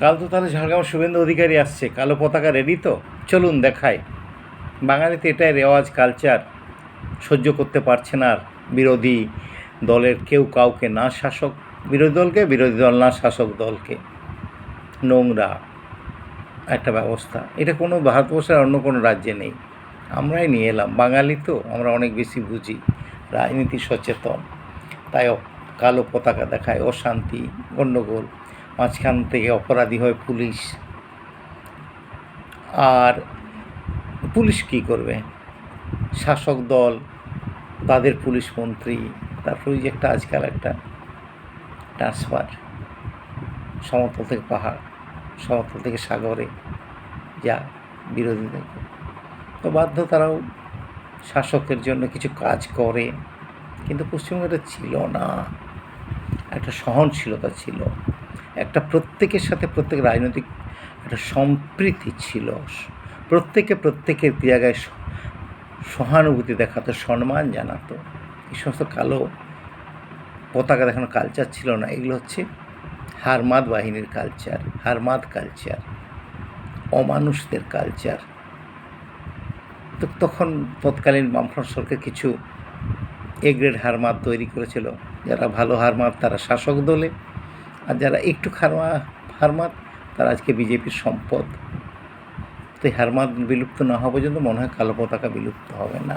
কাল তো তাহলে ঝাড়গ্রামের শুভেন্দু অধিকারী আসছে, কালো পতাকা রেডি তো? চলুন দেখায়। বাঙালিতে এটাই রেওয়াজ, কালচার। সহ্য করতে পারছে না আর বিরোধী দলের কেউ কাউকে, না শাসক বিরোধী দলকে, বিরোধী দল না শাসক দলকে। নোংরা একটা ব্যবস্থা। এটা কোনো ভারতবর্ষের অন্য কোনো রাজ্যে নেই। আমরাই নিয়ে এলাম। বাঙালি তো আমরা অনেক বেশি বুঝি, রাজনীতি সচেতন। তাই কালো পতাকা দেখায়, অশান্তি, গণ্ডগোল, মাঝখান থেকে অপরাধী হয় পুলিশ। আর পুলিশ কী করবে? শাসক দল, তাদের পুলিশ মন্ত্রী, তারপর ওই যে একটা আজকাল একটা ট্রান্সফার, সমতল থেকে পাহাড়, সমতল থেকে সাগরে, যা বিরোধীদের তো বাধ্য তারাও শাসকের জন্য কিছু কাজ করে। কিন্তু পশ্চিমবঙ্গে ছিল না, একটা সহনশীলতা ছিল, একটা প্রত্যেকের সাথে প্রত্যেক রাজনৈতিক একটা সম্প্রীতি ছিল, প্রত্যেকের জায়গায় সহানুভূতি দেখাতো, সম্মান জানাতো। এই সমস্ত কালো পতাকা দেখানো কালচার ছিল না। এগুলো হচ্ছে হারমাদ বাহিনীর কালচার, হারমাদ কালচার, অমানুষদের কালচার। তো তখন তৎকালীন বামফ্রন্ট সরকার কিছু এ গ্রেড হারমাদ তৈরি করেছিল। যারা ভালো হারমাদ তারা শাসক দলে, আর যারা একটু হারমাদ তারা আজকে বিজেপির সম্পদ। তো এই হারমাদ বিলুপ্ত না হওয়া পর্যন্ত মনে হয় কালো পতাকা বিলুপ্ত হবে না।